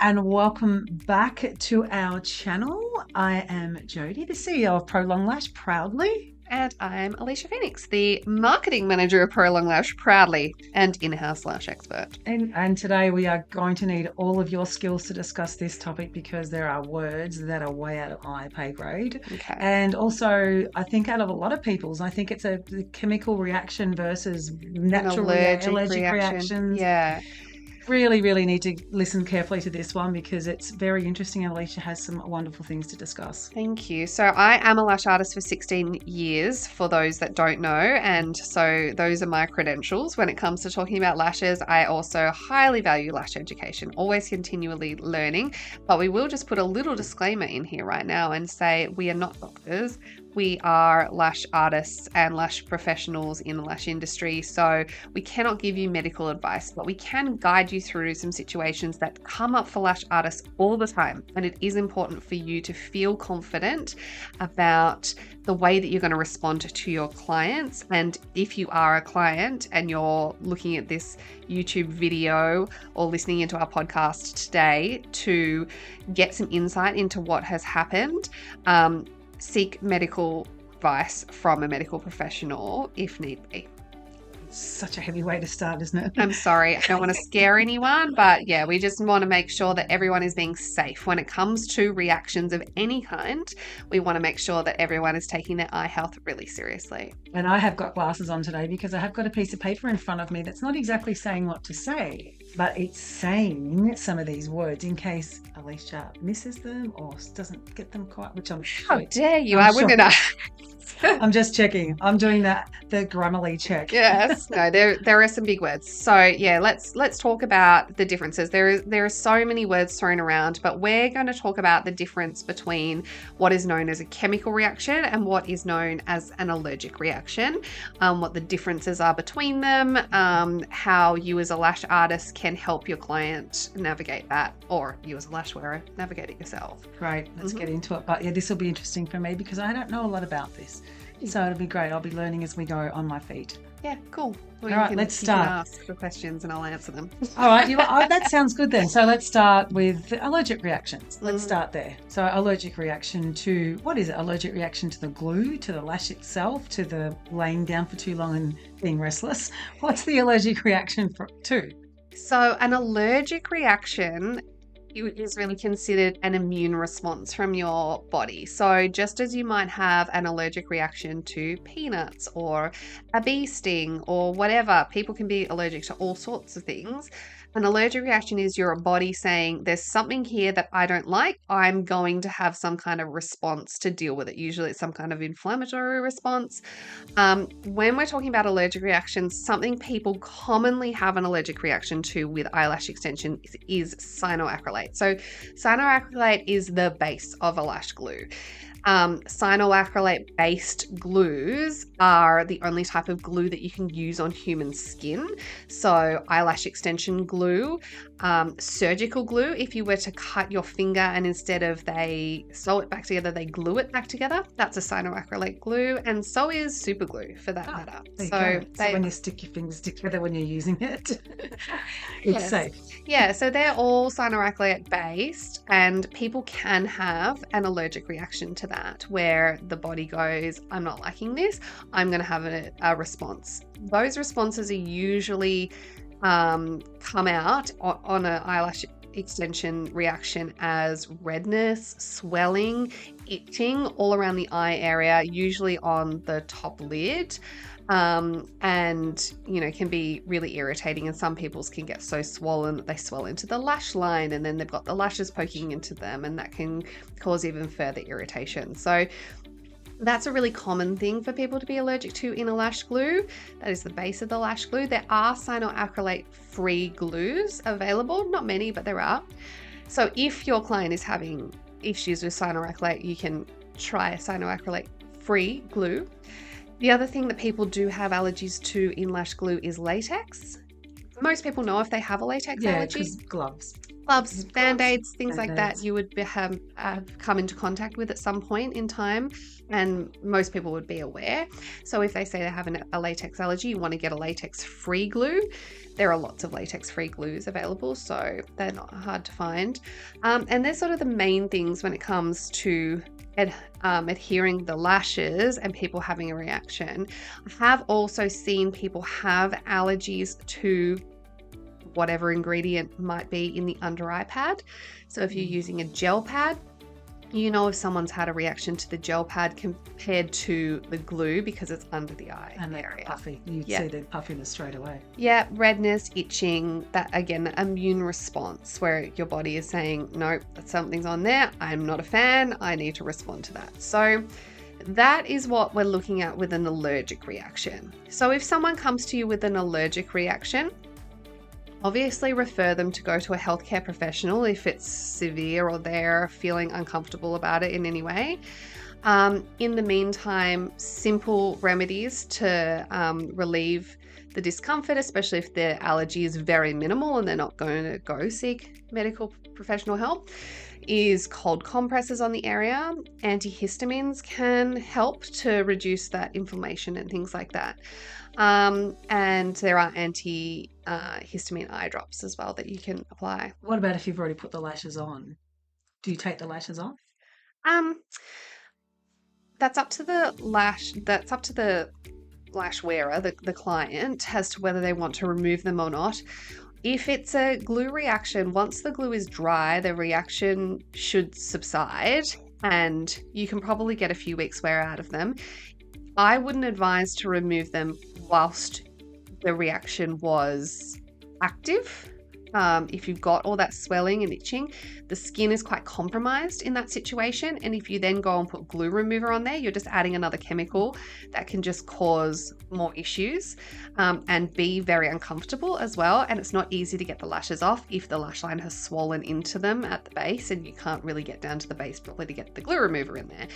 and welcome back to our channel. I am Jodi, the CEO of Prolong Lash, proudly. And I'm Alicia Phoenix, the marketing manager of Prolong Lash, proudly, and in-house lash expert. And today we are going to need all of your skills to discuss this topic because there are words that are way out of my pay grade. Okay. And also, I think out of a lot of people's, I think it's the chemical reaction versus natural allergic reactions. Yeah. Really, really need to listen carefully to this one because it's very interesting and Alicia has some wonderful things to discuss. Thank you. So I am a lash artist for 16 years, for those that don't know. And so those are my credentials. When it comes to talking about lashes, I also highly value lash education, always continually learning. But we will just put a little disclaimer in here right now and say we are not doctors. We are lash artists and lash professionals in the lash industry. So we cannot give you medical advice, but we can guide you through some situations that come up for lash artists all the time. And it is important for you to feel confident about the way that you're going to respond to your clients. And if you are a client and you're looking at this YouTube video or listening into our podcast today to get some insight into what has happened, seek medical advice from a medical professional if need be. Such a heavy way to start, isn't it? I'm sorry, I don't want to scare anyone, but yeah, we just want to make sure that everyone is being safe. When it comes to reactions of any kind, we want to make sure that everyone is taking their eye health really seriously. And I have got glasses on today because I have got a piece of paper in front of me that's not exactly saying what to say, but it's saying some of these words in case Alicia misses them or doesn't get them quite, which I'm sure. How dare you? I wouldn't know. I'm just checking. I'm doing the Grammarly check. Yes. No, there are some big words. So yeah, let's talk about the differences. There are so many words thrown around, but we're going to talk about the difference between what is known as a chemical reaction and what is known as an allergic reaction, what the differences are between them, how you as a lash artist can help your client navigate that, or you as a lash wearer navigate it yourself. Great. Let's get into it. But yeah, this will be interesting for me because I don't know a lot about this. So it'll be great. I'll be learning as we go on my feet. Yeah, cool. Well, all right, let's start. You can ask for questions and I'll answer them. All right, that sounds good then. So let's start with allergic reactions. Let's start there. So allergic reaction to, what is it? Allergic reaction to the glue, to the lash itself, to the laying down for too long and being restless. What's the allergic reaction to? So an allergic reaction is really considered an immune response from your body. So just as you might have an allergic reaction to peanuts or a bee sting or whatever, people can be allergic to all sorts of things. An allergic reaction is your body saying there's something here that I don't like. I'm going to have some kind of response to deal with it. Usually it's some kind of inflammatory response. When we're talking about allergic reactions, something people commonly have an allergic reaction to with eyelash extension is cyanoacrylate. So cyanoacrylate is the base of a lash glue. Cyanoacrylate based glues are the only type of glue that you can use on human skin. So eyelash extension glue, surgical glue, if you were to cut your finger and instead of they sew it back together, they glue it back together, that's a cyanoacrylate glue, and so is super glue for that matter. So when you stick your fingers together when you're using it, it's safe. Yeah, so they're all cyanoacrylate based and people can have an allergic reaction to that where the body goes, I'm not liking this, I'm going to have a response. Those responses are usually come out on an eyelash extension reaction as redness, swelling, itching all around the eye area, usually on the top lid. And can be really irritating, and some people's can get so swollen that they swell into the lash line and then they've got the lashes poking into them, and that can cause even further irritation. So that's a really common thing for people to be allergic to in a lash glue. That is the base of the lash glue. There are cyanoacrylate free glues available, not many, but there are. So if your client is having issues with cyanoacrylate, you can try a cyanoacrylate free glue. The other thing that people do have allergies to in lash glue is latex. most people know if they have a latex Yeah, allergy. because gloves. Gloves, Band-Aids, things like that, Band-Aids. you would have come into contact with at some point in time, and most people would be aware. So if they say they have a latex allergy, you want to get a latex-free glue. There are lots of latex-free glues available, so they're not hard to find. And they're sort of the main things when it comes to adhering the lashes and people having a reaction. I have also seen people have allergies to whatever ingredient might be in the under eye pad. So if you're using a gel pad, you know if someone's had a reaction to the gel pad compared to the glue because it's under the eye And they're area. puffy. You'd see the puffiness straight away. Yeah, redness, itching, that again, the immune response where your body is saying, no, something's on there. I'm not a fan. I need to respond to that. So that is what we're looking at with an allergic reaction. So if someone comes to you with an allergic reaction, obviously refer them to go to a healthcare professional if it's severe or they're feeling uncomfortable about it in any way. In the meantime, simple remedies to relieve the discomfort, especially if their allergy is very minimal and they're not going to go seek medical professional help, is cold compresses on the area. Antihistamines can help to reduce that inflammation and things like that. And there are anti-histamine eye drops as well that you can apply. What about if you've already put the lashes on? Do you take the lashes off? That's up to the lash wearer, the client, as to whether they want to remove them or not. If it's a glue reaction, once the glue is dry, the reaction should subside and you can probably get a few weeks wear out of them. I wouldn't advise to remove them whilst the reaction was active. If you've got all that swelling and itching, the skin is quite compromised in that situation. And if you then go and put glue remover on there, you're just adding another chemical that can just cause more issues and be very uncomfortable as well. And it's not easy to get the lashes off if the lash line has swollen into them at the base and you can't really get down to the base properly to get the glue remover in there.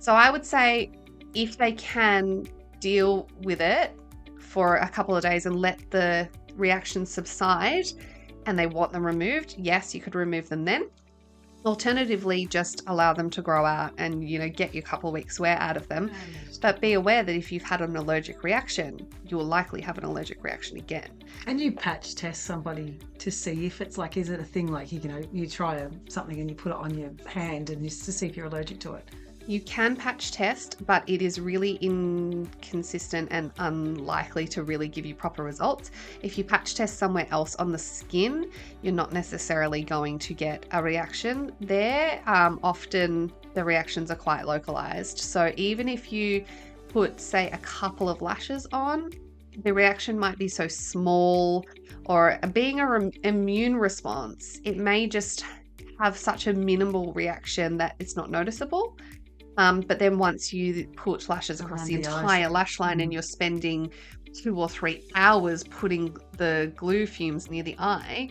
So I would say if they can deal with it for a couple of days and let the reaction subside, and they want them removed, yes, you could remove them then. Alternatively, just allow them to grow out and, get your couple of weeks wear out of them. But be aware that if you've had an allergic reaction, you will likely have an allergic reaction again. And you patch test somebody to see if it's like, is it a thing like, you try something and you put it on your hand and just to see if you're allergic to it. You can patch test, but it is really inconsistent and unlikely to really give you proper results. If you patch test somewhere else on the skin, you're not necessarily going to get a reaction there. Often the reactions are quite localized. So even if you put, say, a couple of lashes on, the reaction might be so small, or being an immune response, it may just have such a minimal reaction that it's not noticeable. But then once you put lashes across the entire lash line and you're spending 2 or 3 hours putting the glue fumes near the eye,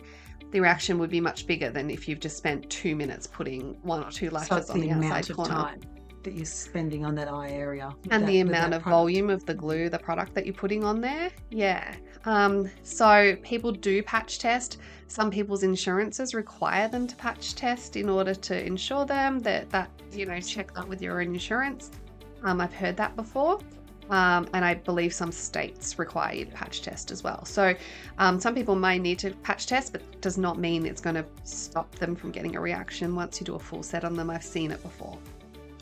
the reaction would be much bigger than if you've just spent 2 minutes putting 1 or 2 lashes on the outside corner. Time that you're spending on that eye area. And the amount of volume of the glue, the product that you're putting on there. Yeah. So people do patch test. Some people's insurances require them to patch test in order to insure them that check that with your insurance. I've heard that before. And I believe some states require you to patch test as well. So some people may need to patch test, but it does not mean it's going to stop them from getting a reaction once you do a full set on them. I've seen it before.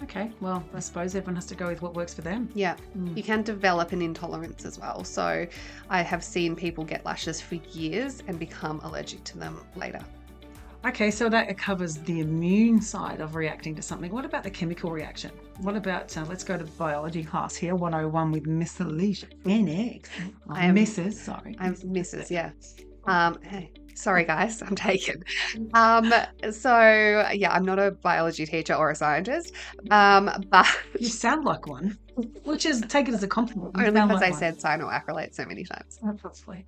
Okay, well, I suppose everyone has to go with what works for them. Yeah, You can develop an intolerance as well. So I have seen people get lashes for years and become allergic to them later. Okay, so that covers the immune side of reacting to something. What about the chemical reaction? What about, let's go to biology class here, 101 with Miss Alicia. I'm Mrs. Yeah. Sorry, guys, I'm taken. So, yeah, I'm not a biology teacher or a scientist, but... You sound like one, which is, take it as a compliment. Only because I said cyanoacrylate so many times. Probably.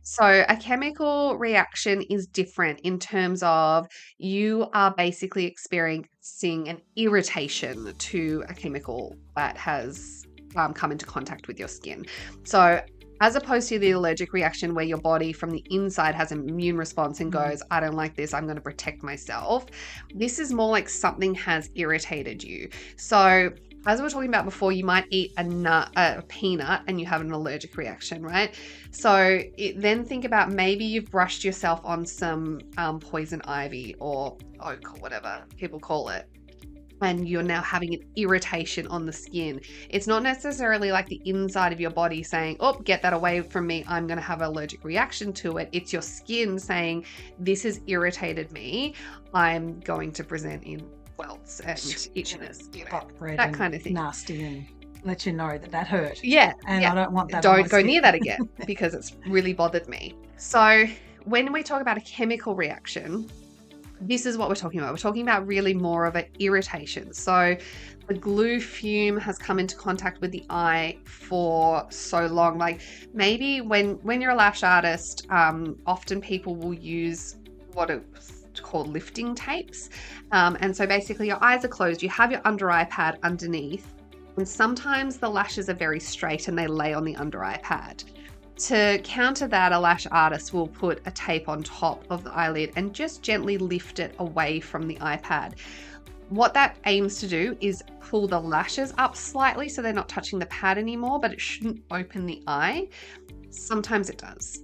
So a chemical reaction is different in terms of you are basically experiencing an irritation to a chemical that has come into contact with your skin. So as opposed to the allergic reaction where your body from the inside has an immune response and goes, I don't like this, I'm going to protect myself. This is more like something has irritated you. So as we were talking about before, you might eat a peanut and you have an allergic reaction, right? So then think about maybe you've brushed yourself on some poison ivy or oak or whatever people call it, and you're now having an irritation on the skin. It's not necessarily like the inside of your body saying, oh, get that away from me, I'm going to have an allergic reaction to it. It's your skin saying, this has irritated me, I'm going to present in welts and itchiness, that kind of thing. Nasty and let you know that hurt. Yeah. And I don't want that. Don't go near that again because it's really bothered me. So when we talk about a chemical reaction, this is what we're talking about. We're talking about really more of an irritation. So the glue fume has come into contact with the eye for so long. Like maybe when you're a lash artist, often people will use what it's called lifting tapes. And so basically your eyes are closed, you have your under eye pad underneath, and sometimes the lashes are very straight and they lay on the under eye pad. To counter that, a lash artist will put a tape on top of the eyelid and just gently lift it away from the iPad. What that aims to do is pull the lashes up slightly so they're not touching the pad anymore, but it shouldn't open the eye. Sometimes it does.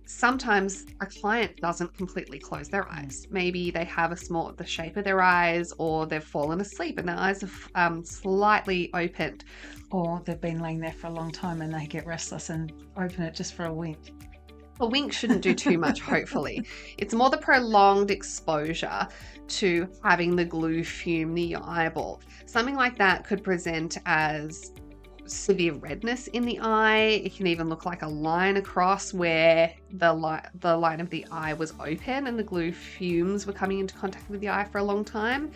Sometimes a client doesn't completely close their eyes. Maybe they have the shape of their eyes, or they've fallen asleep and their eyes are slightly opened. Or they've been laying there for a long time and they get restless and open it just for a wink. A wink shouldn't do too much, hopefully. It's more the prolonged exposure to having the glue fume near your eyeball. Something like that could present as severe redness in the eye. It can even look like a line across where the line of the eye was open and the glue fumes were coming into contact with the eye for a long time.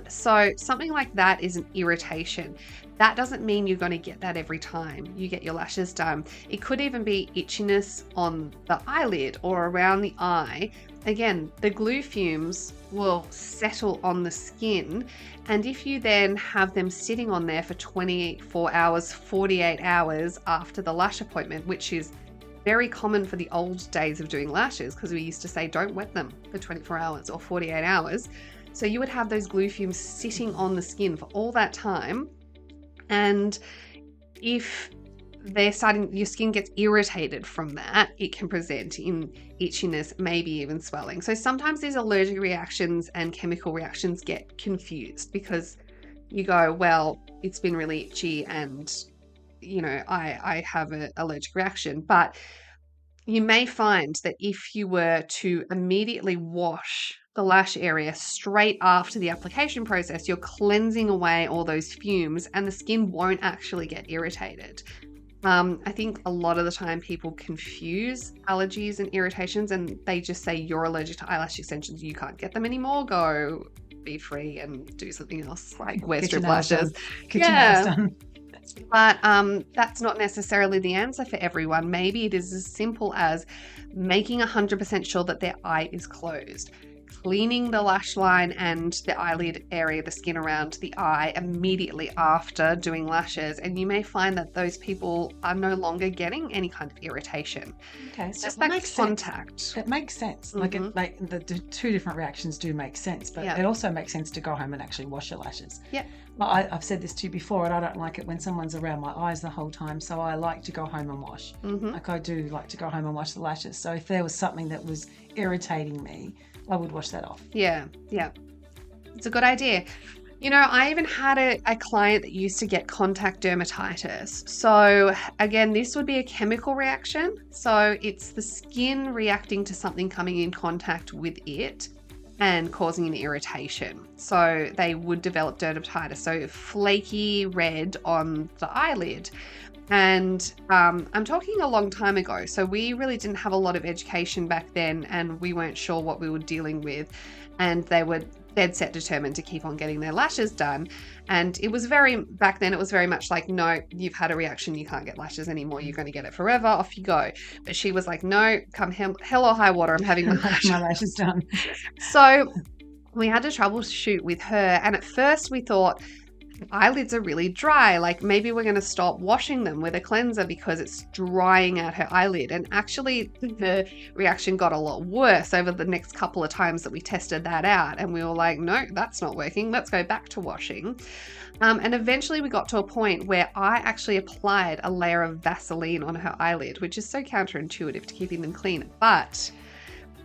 So something like that is an irritation. That doesn't mean you're going to get that every time you get your lashes done. It could even be itchiness on the eyelid or around the eye. Again, the glue fumes will settle on the skin, and if you then have them sitting on there for 24 hours, 48 hours after the lash appointment, which is very common for the old days of doing lashes, because we used to say don't wet them for 24 hours or 48 hours. So you would have those glue fumes sitting on the skin for all that time. And if your skin gets irritated from that, it can present in itchiness, maybe even swelling. So sometimes these allergic reactions and chemical reactions get confused because you go, well, it's been really itchy and, I have an allergic reaction. But you may find that if you were to immediately wash the lash area straight after the application process, you're cleansing away all those fumes and the skin won't actually get irritated. I think a lot of the time people confuse allergies and irritations and they just say you're allergic to eyelash extensions, you can't get them anymore, go be free and do something else, like wear strip lashes. Get your nails done. But that's not necessarily the answer for everyone. Maybe it is as simple as making 100% sure that their eye is closed, cleaning the lash line and the eyelid area, the skin around the eye immediately after doing lashes, and you may find that those people are no longer getting any kind of irritation. Okay, so just that contact. Sense. It makes sense. Mm-hmm. The two different reactions do make sense, but it also makes sense to go home and actually wash your lashes. Yeah. I've said this to you before, and I don't like it when someone's around my eyes the whole time, so I like to go home and wash. Mm-hmm. Like I do like to go home and wash the lashes. So if there was something that was irritating me, I would wash that off. Yeah. It's a good idea. I even had a client that used to get contact dermatitis. So again, this would be a chemical reaction. So it's the skin reacting to something coming in contact with it and causing an irritation. So they would develop dermatitis, so flaky red on the eyelid. And I'm talking a long time ago, so we really didn't have a lot of education back then and we weren't sure what we were dealing with, and they were dead set determined to keep on getting their lashes done. And it was back then it was very much like, no, you've had a reaction, you can't get lashes anymore, you're going to get it forever, off you go. But she was like, no, come hell or high water, I'm having my lashes done. So we had to troubleshoot with her, and at first we thought eyelids are really dry. Like maybe we're going to stop washing them with a cleanser because it's drying out her eyelid. And actually the reaction got a lot worse over the next couple of times that we tested that out. And we were like, no, that's not working. Let's go back to washing. And eventually we got to a point where I actually applied a layer of Vaseline on her eyelid, which is so counterintuitive to keeping them clean. But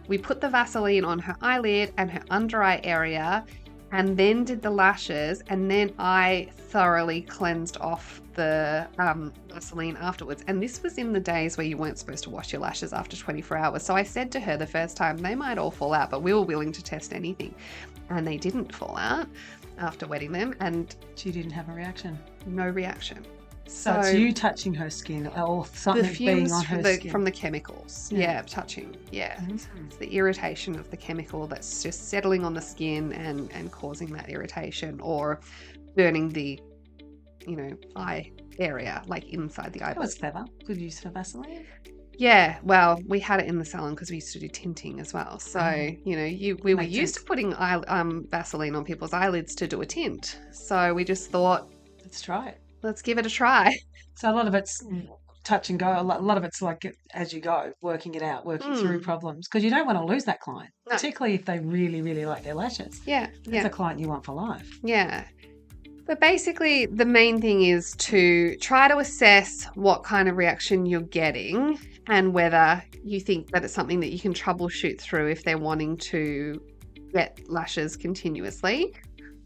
we put the Vaseline on her eyelid and her under eye area, and then did the lashes, and then I thoroughly cleansed off the Vaseline afterwards. And this was in the days where you weren't supposed to wash your lashes after 24 hours. So I said to her the first time, they might all fall out, but we were willing to test anything. And they didn't fall out after wetting them, and She didn't have a reaction. no reaction. So it's you touching her skin or The something being fumes on her skin. from the chemicals. Yeah. Yeah, touching. Yeah. Mhm. It's the irritation of the chemical that's just settling on the skin and causing that irritation, or burning the, eye area, like inside the That eyeball. was clever. Good use for Vaseline. Yeah, well, we had it in the salon because we used to do tinting as well. So, Oh. we were Makes used to sense. putting Vaseline on people's eyelids to do a tint. So we just thought, Let's try it. let's give it a try. So a lot of it's touch and go. A lot of it's like as you go, working it out, working through problems. Because you don't want to lose that client, No. particularly if they really, really like their lashes. Yeah, It's a client you want for life. Yeah. But basically, the main thing is to try to assess what kind of reaction you're getting and whether you think that it's something that you can troubleshoot through if they're wanting to get lashes continuously.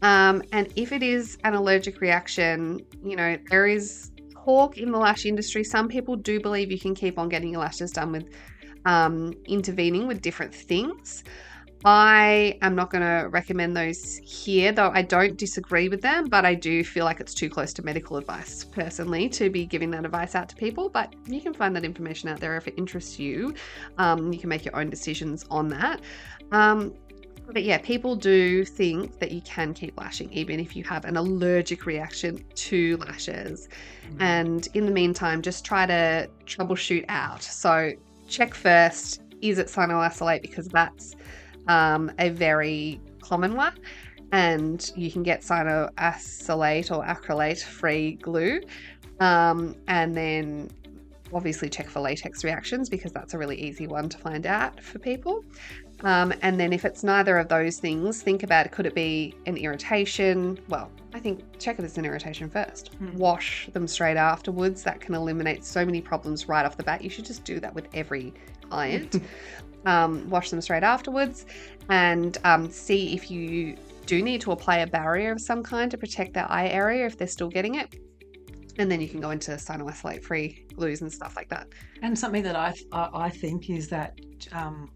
And if it is an allergic reaction, there is talk in the lash industry. Some people do believe you can keep on getting your lashes done with intervening with different things. I am not going to recommend those here, though I don't disagree with them, but I do feel like it's too close to medical advice personally to be giving that advice out to people. But you can find that information out there if it interests you. You can make your own decisions on that. But yeah, people do think that you can keep lashing even if you have an allergic reaction to lashes. And in the meantime, just try to troubleshoot out. So check first, is it cyanoacrylate? Because that's a very common one, and you can get cyanoacrylate or acrylate free glue, and then obviously check for latex reactions because that's a really easy one to find out for people. And then if it's neither of those things, think about, could it be an irritation? Well, I think check it as an irritation first. Wash them straight afterwards. That can eliminate so many problems right off the bat. You should just do that with every client. Wash them straight afterwards, and see if you do need to apply a barrier of some kind to protect their eye area if they're still getting it. And then you can go into cyanoacrylate free glues and stuff like that. And something that I think is that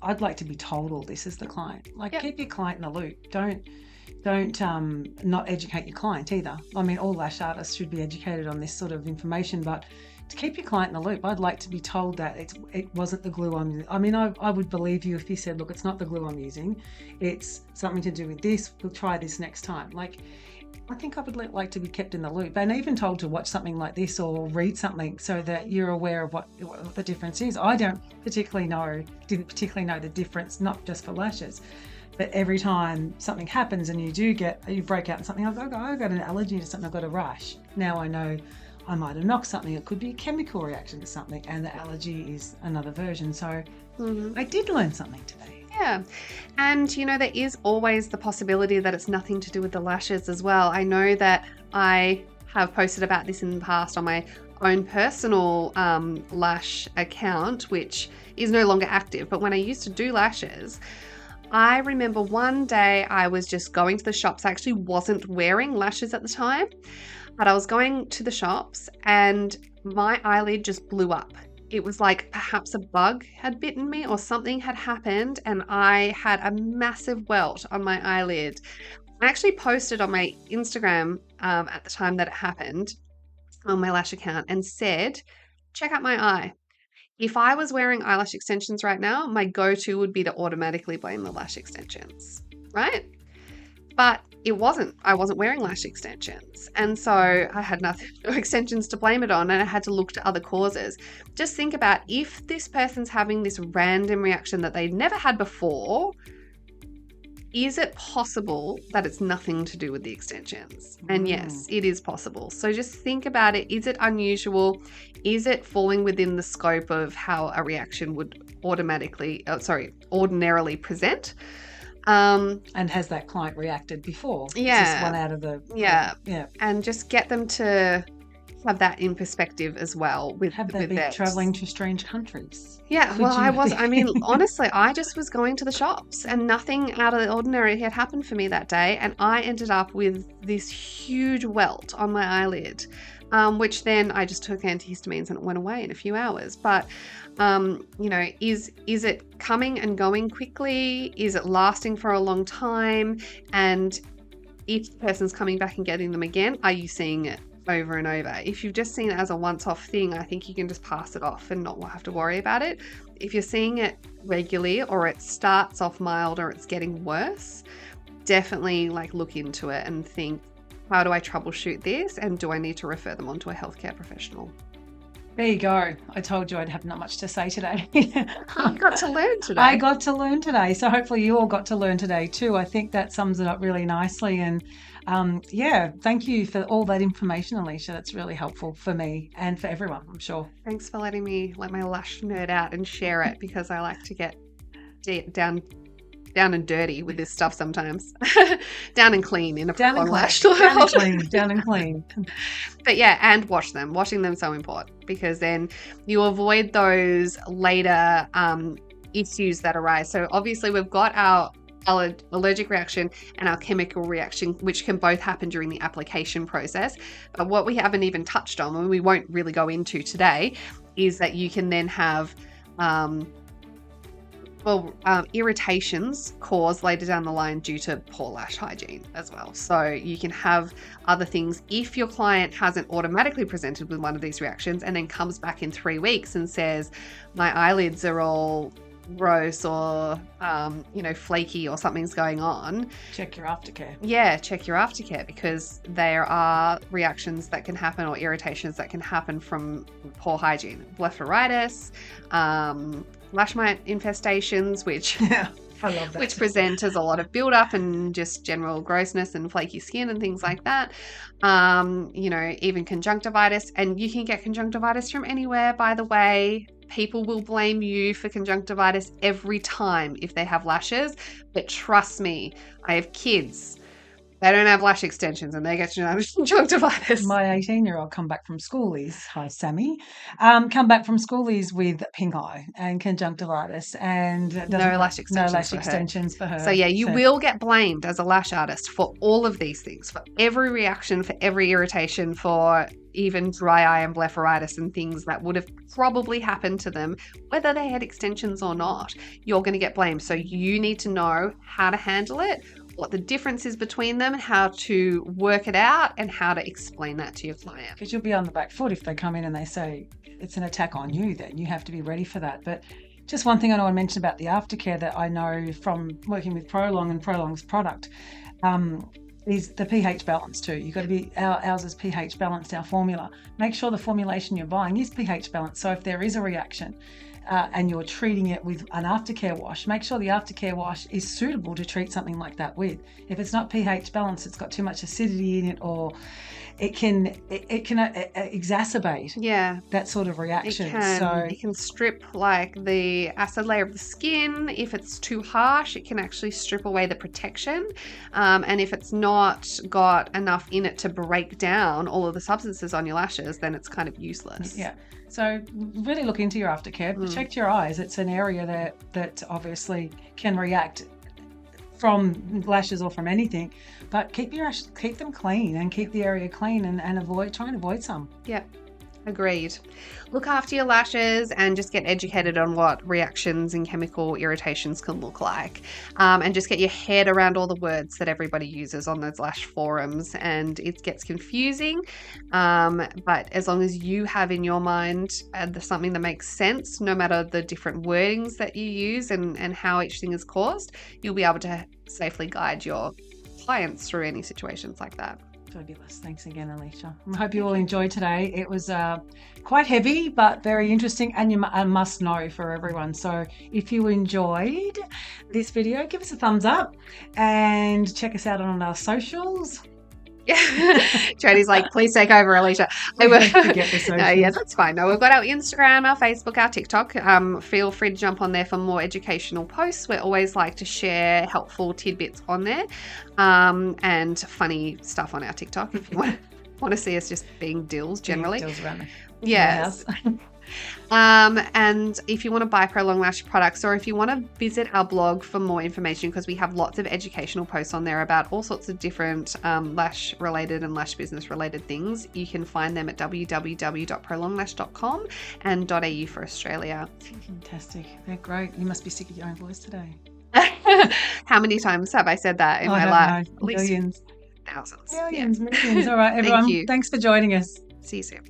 I'd like to be told all this as the client. Like, keep your client in the loop. Don't not educate your client either. I mean, all lash artists should be educated on this sort of information, but to keep your client in the loop, I'd like to be told that it wasn't the glue I'm using. I mean, I would believe you if you said, look, it's not the glue I'm using. It's something to do with this. We'll try this next time. Like, I think I would like to be kept in the loop and even told to watch something like this or read something so that you're aware of what the difference is. I didn't particularly know the difference, not just for lashes, but every time something happens and you break out in something, I've got an allergy to something, I've got a rash. Now I know I might have knocked something. It could be a chemical reaction to something, and the allergy is another version. So I did learn something today. Yeah. And, there is always the possibility that it's nothing to do with the lashes as well. I know that I have posted about this in the past on my own personal lash account, which is no longer active. But when I used to do lashes, I remember one day I was just going to the shops. I actually wasn't wearing lashes at the time, but I was going to the shops and my eyelid just blew up. It was like perhaps a bug had bitten me or something had happened, and I had a massive welt on my eyelid. I actually posted on my Instagram at the time that it happened on my lash account and said, check out my eye. If I was wearing eyelash extensions right now, my go-to would be to automatically blame the lash extensions, right? But it wasn't. I wasn't wearing lash extensions. And so I had no extensions to blame it on, and I had to look to other causes. Just think about if this person's having this random reaction that they never had before, is it possible that it's nothing to do with the extensions? And yes, it is possible. So just think about it. Is it unusual? Is it falling within the scope of how a reaction would ordinarily present? And has that client reacted before? Yeah. Is this one out of the... Yeah. Yeah. And just get them to have that in perspective as well with Have they been that. traveling to strange countries? Yeah, well, honestly, I just was going to the shops and nothing out of the ordinary had happened for me that day. And I ended up with this huge welt on my eyelid, which then I just took antihistamines and it went away in a few hours. But, is it coming and going quickly? Is it lasting for a long time? And if the person's coming back and getting them again, are you seeing it over and over? If you've just seen it as a once-off thing, I think you can just pass it off and not have to worry about it. If you're seeing it regularly or it starts off mild or it's getting worse, definitely look into it and think, how do I troubleshoot this? And do I need to refer them on to a healthcare professional? There you go. I told you I'd have not much to say today. I got to learn today. I got to learn today. So hopefully you all got to learn today too. I think that sums it up really nicely. And thank you for all that information, Alicia. That's really helpful for me and for everyone, I'm sure. Thanks for letting me let my lash nerd out and share it, because I like to get down and dirty with this stuff sometimes. Down and clean in a prolonged lash. Down and clean. But yeah, and wash them. Washing them so important, because then you avoid those later issues that arise. So obviously we've got our allergic reaction and our chemical reaction, which can both happen during the application process. But what we haven't even touched on, and we won't really go into today, is that you can then have irritations caused later down the line due to poor lash hygiene as well. So you can have other things if your client hasn't automatically presented with one of these reactions and then comes back in 3 weeks and says, my eyelids are all gross or flaky or something's going on. Check your aftercare. Yeah, check your aftercare, because there are reactions that can happen or irritations that can happen from poor hygiene. Blepharitis, lash mite infestations, which I love that. which present as a lot of buildup and just general grossness and flaky skin and things like that. Even conjunctivitis, and you can get conjunctivitis from anywhere, by the way. People will blame you for conjunctivitis every time if they have lashes, but trust me, I have kids. They don't have lash extensions and they get conjunctivitis. My 18-year-old come back from schoolies. Hi, Sammy. Come back from schoolies with pink eye and conjunctivitis and no lash extensions for her. So yeah, you will get blamed as a lash artist for all of these things, for every reaction, for every irritation, for even dry eye and blepharitis and things that would have probably happened to them, whether they had extensions or not. You're going to get blamed. So you need to know how to handle it, what the difference is between them, how to work it out, and how to explain that to your client. Because you'll be on the back foot if they come in and they say it's an attack on you, then you have to be ready for that. But just one thing I want to mention about the aftercare that I know from working with Prolong and Prolong's product is the pH balance too. You've got to be, ours is pH balanced, our formula. Make sure the formulation you're buying is pH balanced. So if there is a reaction, and you're treating it with an aftercare wash, make sure the aftercare wash is suitable to treat something like that with. If it's not pH balanced, it's got too much acidity in it, or it can exacerbate that sort of reaction. It can strip the acid layer of the skin. If it's too harsh, it can actually strip away the protection. And if it's not got enough in it to break down all of the substances on your lashes, then it's kind of useless. Yeah. So really look into your aftercare. Protect your eyes. It's an area that obviously can react from lashes or from anything, but keep them clean and keep the area clean and try and avoid some. Yeah. Agreed. Look after your lashes and just get educated on what reactions and chemical irritations can look like. And just get your head around all the words that everybody uses on those lash forums. And it gets confusing. But as long as you have in your mind something that makes sense, no matter the different wordings that you use and how each thing is caused, you'll be able to safely guide your clients through any situations like that. Fabulous. Thanks again, Alicia. I hope you all enjoyed today. It was quite heavy, but very interesting, and a must know for everyone. So if you enjoyed this video, give us a thumbs up and check us out on our socials. Jodi's like, please take over, Alicia. Forget the socials. No, yeah, that's fine. No, we've got our Instagram, our Facebook, our TikTok. Feel free to jump on there for more educational posts. We always like to share helpful tidbits on there, and funny stuff on our TikTok if you want to see us just being dills generally. Dills around yes. And if you want to buy Prolong Lash products, or if you want to visit our blog for more information, because we have lots of educational posts on there about all sorts of different lash related and lash business related things, you can find them at www.prolonglash.com and .au for Australia. Fantastic. They're great. You must be sick of your own voice today. How many times have I said that in my life? At least millions. Thousands. Millions. All right, everyone. Thank you. Thanks for joining us. See you soon.